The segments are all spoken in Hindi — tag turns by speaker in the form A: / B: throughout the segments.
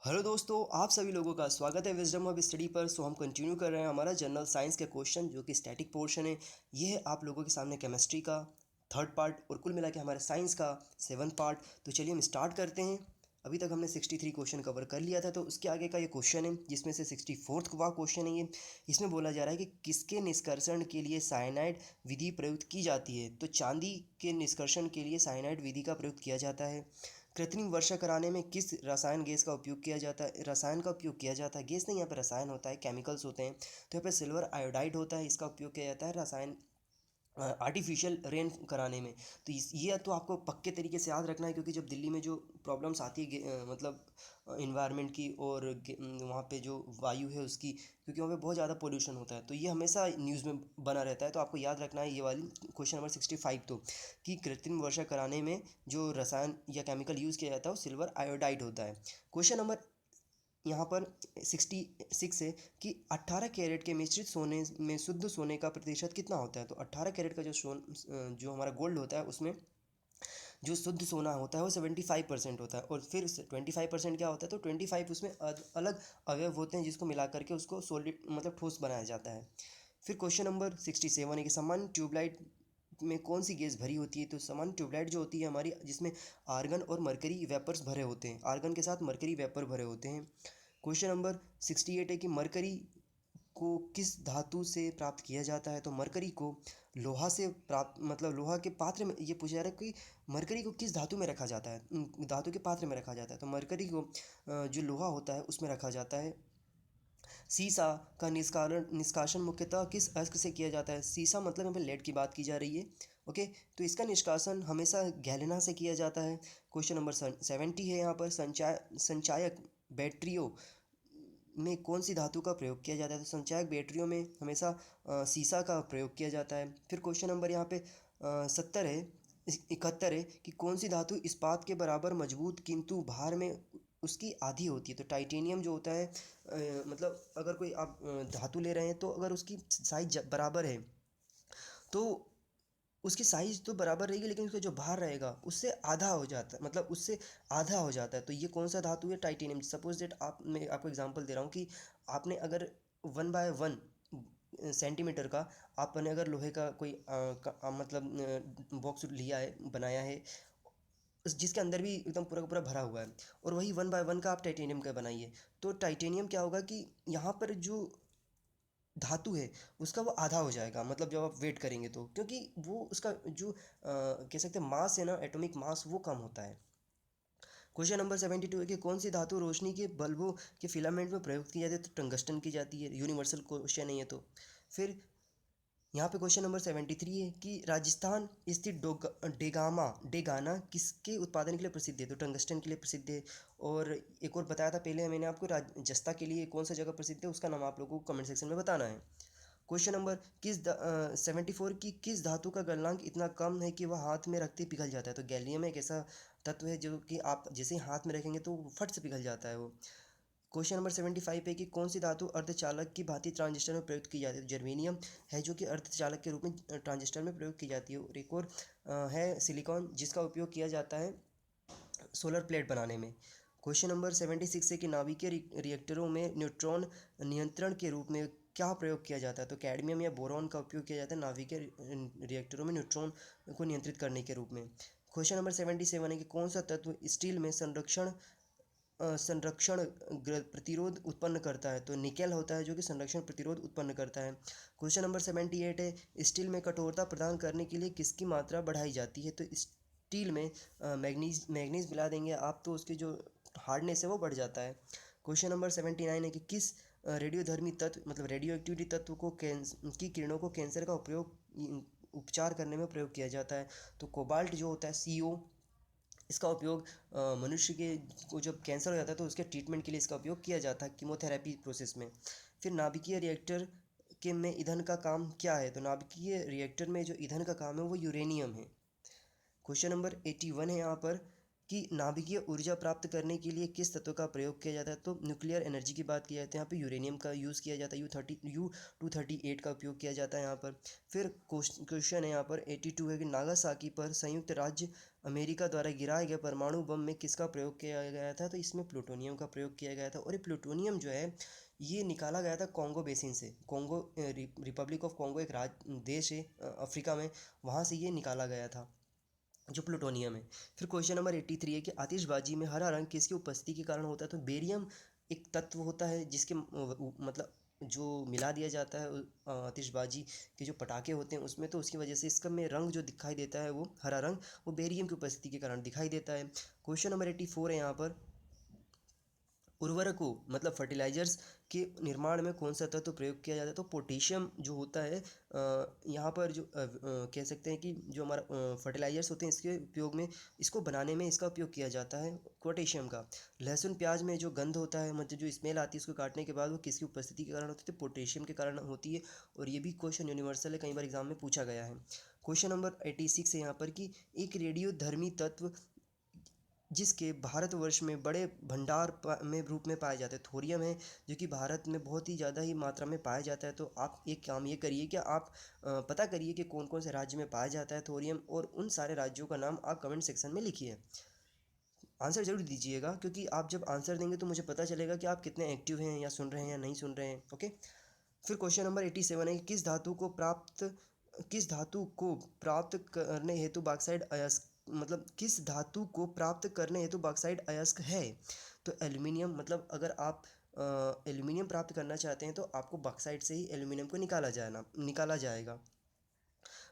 A: हेलो दोस्तों, आप सभी लोगों का स्वागत है विजडम ऑफ स्टडी पर। हम कंटिन्यू कर रहे हैं हमारा जनरल साइंस के क्वेश्चन जो कि स्टैटिक पोर्शन है। ये है आप लोगों के सामने केमिस्ट्री का थर्ड पार्ट और कुल मिला के हमारे साइंस का सेवन्थ पार्ट। तो चलिए हम स्टार्ट करते हैं। अभी तक हमने 63 क्वेश्चन कवर कर लिया था, तो उसके आगे का ये क्वेश्चन है जिसमें से 64th का क्वेश्चन है ये। इसमें बोला जा रहा है कि किसके निष्कर्षण के लिए साइनाइड विधि प्रयुक्त की जाती है। तो चांदी के निष्कर्षण के लिए साइनाइड विधि का प्रयोग किया जाता है। कृत्रिम वर्षा कराने में किस रसायन गैस का उपयोग किया जाता है, रसायन का उपयोग किया जाता है। गैस नहीं, यहाँ पे रसायन होता है, केमिकल्स होते हैं। तो यहाँ पे सिल्वर आयोडाइड होता है, इसका उपयोग किया जाता है रसायन आर्टिफिशियल रेन कराने में। तो ये तो आपको पक्के तरीके से याद रखना है, क्योंकि जब दिल्ली में जो प्रॉब्लम्स आती है मतलब इन्वायरमेंट की और वहाँ पे जो वायु है उसकी, क्योंकि वहाँ पे बहुत ज़्यादा पोल्यूशन होता है, तो ये हमेशा न्यूज़ में बना रहता है। तो आपको याद रखना है ये वाली क्वेश्चन नंबर 65 तो, कि कृत्रिम वर्षा कराने में जो रसायन या केमिकल यूज़ किया जाता है वो सिल्वर आयोडाइड होता है। क्वेश्चन नंबर यहाँ पर 66 है कि 18 कैरेट के मिश्रित सोने में शुद्ध सोने का प्रतिशत कितना होता है। तो 18 कैरेट का जो हमारा गोल्ड होता है उसमें जो शुद्ध सोना होता है वो 75% होता है, और फिर 25% क्या होता है, तो 25 उसमें अलग अवयव होते हैं जिसको मिला करके उसको सॉलिड मतलब ठोस बनाया जाता है। फिर क्वेश्चन नंबर 67 है कि सामान्य ट्यूबलाइट में कौन सी गैस भरी होती है। तो सामान्य ट्यूबलाइट जो होती है हमारी, जिसमें आर्गन और मरकरी वेपर्स भरे होते हैं, आर्गन के साथ मरकरी वेपर भरे होते हैं। क्वेश्चन नंबर 68 है कि मरकरी को किस धातु से प्राप्त किया जाता है। तो मरकरी को लोहा से प्राप्त मतलब लोहा के पात्र में, ये पूछा जा रहा है कि मरकरी को किस धातु में रखा जाता है, धातु के पात्र में रखा जाता है। तो मरकरी को जो लोहा होता है उसमें रखा जाता है। सीसा का निष्कासन मुख्यतः किस अयस्क से किया जाता है। सीसा मतलब यहाँ पे लेड की बात की जा रही है। ओके, तो इसका निष्कासन हमेशा गैलेना से किया जाता है। क्वेश्चन नंबर 70 है यहाँ पर, संचायक बैटरियों में कौन सी धातु का प्रयोग किया जाता है। तो संचायक बैटरियों में हमेशा सीसा का प्रयोग किया जाता है। फिर क्वेश्चन नंबर यहाँ पे 70 है, 71 है कि कौन सी धातु इस्पात के बराबर मजबूत किंतु भार में उसकी आधी होती है। तो टाइटेनियम जो होता है मतलब अगर कोई आप धातु ले रहे हैं, तो अगर उसकी साइज बराबर है तो उसकी साइज़ तो बराबर रहेगी, लेकिन उसका जो भार रहेगा उससे आधा हो जाता है, मतलब उससे आधा हो जाता है। तो ये कौन सा धातु है, टाइटेनियम। सपोज दैट मैं आपको एग्जांपल दे रहा हूँ कि आपने अगर 1/1 सेंटीमीटर का आपने अगर लोहे का कोई मतलब बॉक्स लिया है, बनाया है, जिसके अंदर भी एकदम पूरा का पूरा भरा हुआ है, और वही 1/1 का आप टाइटेनियम का बनाइए। तो टाइटेनियम क्या होगा कि यहाँ पर जो धातु है उसका वो आधा हो जाएगा, मतलब जब आप वेट करेंगे तो, क्योंकि वो उसका जो कह सकते हैं मास है ना, एटॉमिक मास, वो कम होता है। क्वेश्चन नंबर 72 है कि कौन सी धातु रोशनी के बल्बों के फिलामेंट में प्रयुक्त की जाती है। तो टंगस्टन की जाती है, यूनिवर्सल क्वेश्चन है ये तो। फिर यहाँ पे क्वेश्चन नंबर 73 है कि राजस्थान स्थित डेगाना किसके उत्पादन के लिए प्रसिद्ध है। तो टंगस्टन के लिए प्रसिद्ध है। और एक और बताया था पहले मैंने आपको, राजस्ता के लिए कौन सा जगह प्रसिद्ध है, उसका नाम आप लोगों को कमेंट सेक्शन में बताना है। क्वेश्चन नंबर 74 की किस धातु का गलनांक इतना कम है कि वह हाथ में रखते ही पिघल जाता है। तो गैलियम एक ऐसा तत्व है जो कि आप जैसे ही हाथ में रखेंगे तो फट से पिघल जाता है वो। क्वेश्चन नंबर 75 है कि कौन सी धातु अर्धचालक की भांति ट्रांजिस्टर में प्रयुक्त की जाती है। तो जर्मेनियम है जो कि अर्धचालक के रूप में ट्रांजिस्टर में प्रयोग की जाती है। और एक और है सिलिकॉन, जिसका उपयोग किया जाता है सोलर प्लेट बनाने में। क्वेश्चन नंबर 76 है कि नाभिकीय रिएक्टरों में न्यूट्रॉन नियंत्रण के रूप में क्या प्रयोग किया जाता है। तो कैडमियम या बोरॉन का उपयोग किया जाता है नाभिकीय रिएक्टरों में न्यूट्रॉन को नियंत्रित करने के रूप में। क्वेश्चन नंबर 77 है कि कौन सा तत्व स्टील में संरक्षण प्रतिरोध उत्पन्न करता है। तो निकेल होता है जो कि संरक्षण प्रतिरोध उत्पन्न करता है। क्वेश्चन नंबर 78 है, स्टील में कठोरता प्रदान करने के लिए किसकी मात्रा बढ़ाई जाती है। तो स्टील में मैग्नीज मिला देंगे आप तो उसकी जो हार्डनेस है वो बढ़ जाता है। क्वेश्चन नंबर 79 है कि किस रेडियोधर्मी तत्व मतलब रेडियो एक्टिविटी तत्व को की किरणों को कैंसर का उपचार करने में प्रयोग किया जाता है। तो कोबाल्ट जो होता है CO, इसका उपयोग मनुष्य के को जब कैंसर हो जाता है तो उसके ट्रीटमेंट के लिए इसका उपयोग किया जाता है कीमोथेरेपी प्रोसेस में। फिर नाभिकीय रिएक्टर के में ईंधन का काम क्या है। तो नाभिकीय रिएक्टर में जो ईंधन का काम है वो यूरेनियम है। क्वेश्चन नंबर 81 है यहाँ पर कि नाभिकीय ऊर्जा प्राप्त करने के लिए किस तत्व का प्रयोग किया जाता है, तो न्यूक्लियर एनर्जी की बात की जाती है। यहाँ पे यूरेनियम का यूज़ किया जाता है, U-238 का उपयोग किया जाता है यहाँ पर। फिर क्वेश्चन है यहाँ पर 82 है कि नागासाकी पर संयुक्त राज्य अमेरिका द्वारा गिराए गए परमाणु बम में किसका प्रयोग किया गया था, तो इसमें प्लूटोनियम का प्रयोग किया गया था। और ये प्लूटोनियम जो है ये निकाला गया था कॉन्गो बेसिन से। कॉन्गो रिपब्लिक ऑफ कॉन्गो एक देश है अफ्रीका में, वहाँ से ये निकाला गया था जो प्लूटोनियम है। फिर क्वेश्चन नंबर 83 है कि आतिशबाजी में हरा रंग किसकी उपस्थिति के कारण होता है, तो बेरियम एक तत्व होता है जिसके मतलब जो मिला दिया जाता है आतिशबाजी के जो पटाखे होते हैं उसमें, तो उसकी वजह से इसका में रंग जो दिखाई देता है वो हरा रंग, वो बेरियम की उपस्थिति के कारण दिखाई देता है। क्वेश्चन नंबर 84 है यहाँ पर, उर्वरकों मतलब फर्टिलाइजर्स के निर्माण में कौन सा तत्व प्रयोग किया जाता है, तो पोटेशियम जो होता है यहाँ पर जो कह सकते हैं कि जो हमारा फर्टिलाइजर्स होते हैं इसके उपयोग में, इसको बनाने में इसका उपयोग किया जाता है पोटेशियम का। लहसुन प्याज में जो गंध होता है मतलब जो स्मेल आती है उसको काटने के बाद, वो किसकी उपस्थिति के कारण होती है, तो पोटेशियम के कारण होती है। और ये भी क्वेश्चन यूनिवर्सल है, कई बार एग्जाम में पूछा गया है। क्वेश्चन नंबर 86 है यहाँ पर कि एक रेडियोधर्मी तत्व जिसके भारतवर्ष में बड़े भंडार में रूप में पाए जाते हैं, थोरियम है जो कि भारत में बहुत ही ज़्यादा ही मात्रा में पाया जाता है। तो आप एक काम ये करिए कि आप पता करिए कि कौन कौन से राज्य में पाया जाता है थोरियम, और उन सारे राज्यों का नाम आप कमेंट सेक्शन में लिखिए। आंसर जरूर दीजिएगा, क्योंकि आप जब आंसर देंगे तो मुझे पता चलेगा कि आप कितने एक्टिव हैं या सुन रहे हैं या नहीं सुन रहे हैं। ओके। फिर क्वेश्चन नंबर 87 है कि किस धातु को प्राप्त करने हेतु बॉक्साइट अयस्क मतलब किस धातु को प्राप्त करने हेतु बॉक्साइट अयस्क है, तो एल्यूमिनियम। मतलब अगर आप एल्यूमिनियम प्राप्त करना चाहते हैं तो आपको बॉक्साइट से ही एल्यूमिनियम को निकाला जाएगा।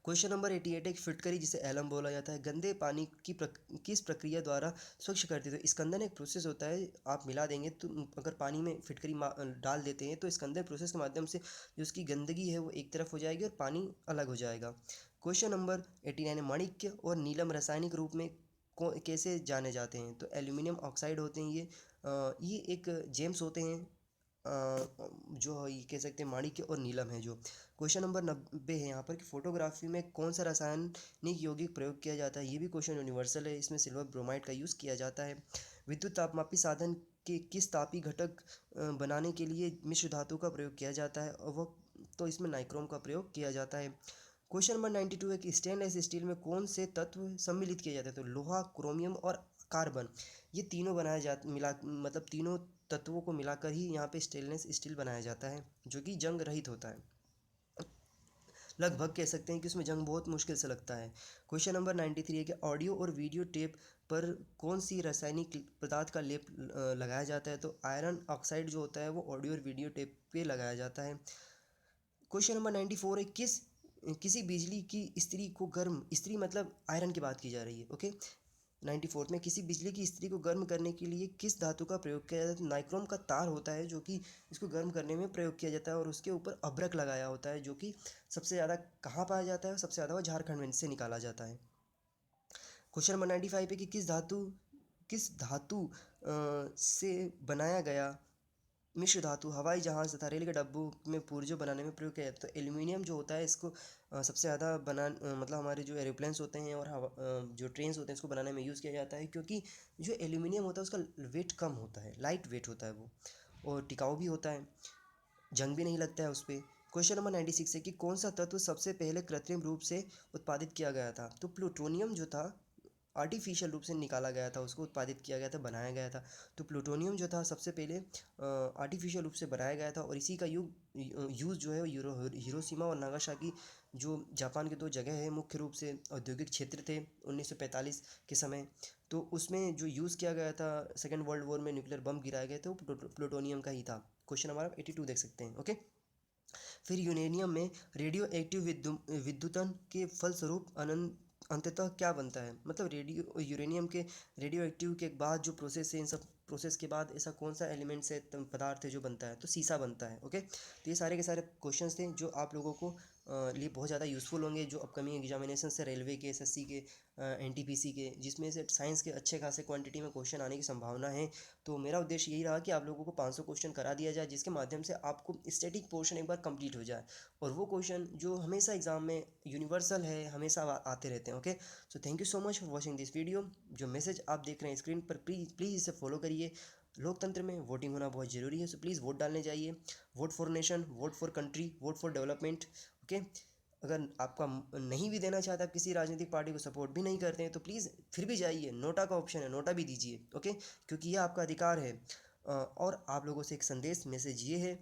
A: क्वेश्चन नंबर 88 एक फिटकरी जिसे एलम बोला जाता है गंदे पानी की किस प्रक्रिया द्वारा स्वच्छ करती है, तो स्कंदन एक प्रोसेस होता है, आप मिला देंगे तो अगर पानी में फिटकरी डाल देते हैं तो स्कंदन प्रोसेस के माध्यम से जो उसकी गंदगी है वो एक तरफ हो जाएगी और पानी अलग हो जाएगा। क्वेश्चन नंबर 89 माणिक्य और नीलम रासायनिक रूप में कैसे जाने जाते हैं, तो एल्यूमिनियम ऑक्साइड होते हैं ये एक जेम्स होते हैं जो ये कह सकते हैं माणिक्य और नीलम है जो। क्वेश्चन नंबर 90 है यहाँ पर कि फोटोग्राफी में कौन सा रासायनिक यौगिक प्रयोग किया जाता है, ये भी क्वेश्चन यूनिवर्सल है, इसमें सिल्वर ब्रोमाइड का यूज़ किया जाता है। विद्युत तापमापी साधन के किस तापी घटक बनाने के लिए मिश्र धातु का प्रयोग किया जाता है, और वह तो इसमें नाइक्रोम का प्रयोग किया जाता है। क्वेश्चन नंबर 92 है कि स्टेनलेस स्टील में कौन से तत्व सम्मिलित किए जाते हैं, तो लोहा, क्रोमियम और कार्बन, ये तीनों बनाए जाते मिला मतलब तीनों तत्वों को मिलाकर ही यहाँ पे स्टेनलेस स्टील बनाया जाता है जो कि जंग रहित होता है। लगभग कह सकते हैं कि उसमें जंग बहुत मुश्किल से लगता है। क्वेश्चन नंबर 93 है कि ऑडियो और वीडियो टेप पर कौन सी रासायनिक पदार्थ का लेप लगाया जाता है, तो आयरन ऑक्साइड जो होता है वो ऑडियो और वीडियो टेप पे लगाया जाता है। क्वेश्चन नंबर 94 है किसी बिजली की इस्त्री को गर्म, इस्त्री मतलब आयरन की बात की जा रही है। ओके। 94 में किसी बिजली की इस्त्री को गर्म करने के लिए किस धातु का प्रयोग किया जाता है, तो नाइक्रोम का तार होता है जो कि इसको गर्म करने में प्रयोग किया जाता है, और उसके ऊपर अभ्रक लगाया होता है जो कि सबसे ज़्यादा कहाँ पाया जाता है, सबसे ज़्यादा वो झारखंड में से निकाला जाता है। क्वेश्चन नंबर 95 है कि किस धातु से बनाया गया मिश्र धातु हवाई जहाज़ तथा रेल के डब्बों में पुर्जों बनाने में प्रयोग किया जाता है, तो एल्यूमिनियम जो होता है इसको सबसे ज़्यादा मतलब हमारे जो एरोप्लेन्स होते हैं और जो ट्रेन्स होते हैं इसको बनाने में यूज़ किया जाता है, क्योंकि जो एल्यूमिनियम होता है उसका वेट कम होता है, लाइट वेट होता है वो, और टिकाऊ भी होता है, जंग भी नहीं लगता है उस पर। क्वेश्चन नंबर 96 है कि कौन सा तत्व सबसे पहले कृत्रिम रूप से उत्पादित किया गया था, तो प्लूटोनियम जो था आर्टिफिशियल रूप से निकाला गया था, उसको उत्पादित किया गया था, बनाया गया था। तो प्लूटोनियम जो था सबसे पहले आर्टिफिशियल रूप से बनाया गया था, और इसी का यूज़ जो है हिरोशिमा और नागासाकी जो जापान के दो जगह है मुख्य रूप से औद्योगिक क्षेत्र थे 1945 के समय, तो उसमें जो यूज़ किया गया था सेकेंड वर्ल्ड वॉर में न्यूक्लियर बम गिराए गए थे वो प्लूटोनियम का ही था। क्वेश्चन हमारा 82 देख सकते हैं। ओके। फिर यूरेनियम में रेडियो एक्टिव विद्युतन के फलस्वरूप अंततः क्या बनता है, मतलब रेडियो यूरेनियम के रेडियो एक्टिव के बाद जो प्रोसेस है इन सब प्रोसेस के बाद ऐसा कौन सा एलिमेंट से पदार्थ है जो बनता है, तो शीशा बनता है। ओके, तो ये सारे के सारे क्वेश्चंस थे जो आप लोगों को लिए बहुत ज़्यादा यूज़फुल होंगे, जो अपकमिंग एग्जामिनेशन से रेलवे के, एसएससी के, एनटीपीसी के, जिसमें से साइंस के अच्छे खासे क्वांटिटी में क्वेश्चन आने की संभावना है। तो मेरा उद्देश्य यही रहा कि आप लोगों को 500 क्वेश्चन करा दिया जाए, जिसके माध्यम से आपको स्टैटिक पोर्शन एक बार कंप्लीट हो जाए, और वो क्वेश्चन जो हमेशा एग्जाम में यूनिवर्सल है, हमेशा आते रहते हैं। Okay, so thank you so much for watching this video. जो मैसेज आप देख रहे हैं स्क्रीन पर, प्लीज़ प्लीज़ इसे फॉलो करिए। लोकतंत्र में वोटिंग होना बहुत ज़रूरी है, सो प्लीज़ वोट डालने जाइए। Vote for nation, vote for country, vote for development. Okay, अगर आपका नहीं भी देना चाहता, आप किसी राजनीतिक पार्टी को सपोर्ट भी नहीं करते हैं, तो प्लीज़ फिर भी जाइए, नोटा का ऑप्शन है, नोटा भी दीजिए। ओके, क्योंकि यह आपका अधिकार है। और आप लोगों से एक संदेश मैसेज ये है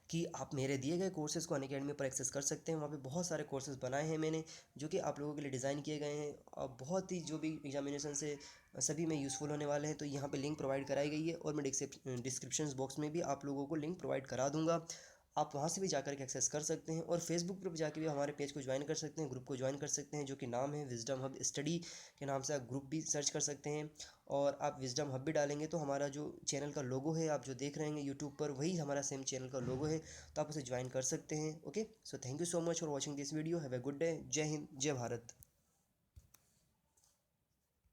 A: कि आप मेरे दिए गए कोर्सेज़ को अनअकैडमी पर एक्सेस कर सकते हैं। वहाँ पे बहुत सारे कोर्सेज़ बनाए हैं मैंने, जो कि आप लोगों के लिए डिज़ाइन किए गए हैं, और बहुत ही जो भी एग्जामिनेशन से सभी में यूज़फुल होने वाले हैं। तो यहाँ पे लिंक प्रोवाइड कराई गई है, और मैं डिस्क्रिप्शन बॉक्स में भी आप लोगों को लिंक प्रोवाइड करा दूँगा। आप वहाँ से भी जाकर के एक्सेस कर सकते हैं, और फेसबुक पर भी जाके भी हमारे पेज को ज्वाइन कर सकते हैं, ग्रुप को ज्वाइन कर सकते हैं, जो कि नाम है विजडम हब स्टडी के नाम से। आप ग्रुप भी सर्च कर सकते हैं, और आप विजडम हब भी डालेंगे तो हमारा जो चैनल का लोगो है, आप जो देख रहे हैं यूट्यूब पर, वही हमारा सेम चैनल का लोगो है, तो आप उसे ज्वाइन कर सकते हैं। Okay, so thank you so much for watching this video. Have a good day. जय हिंद, जय भारत।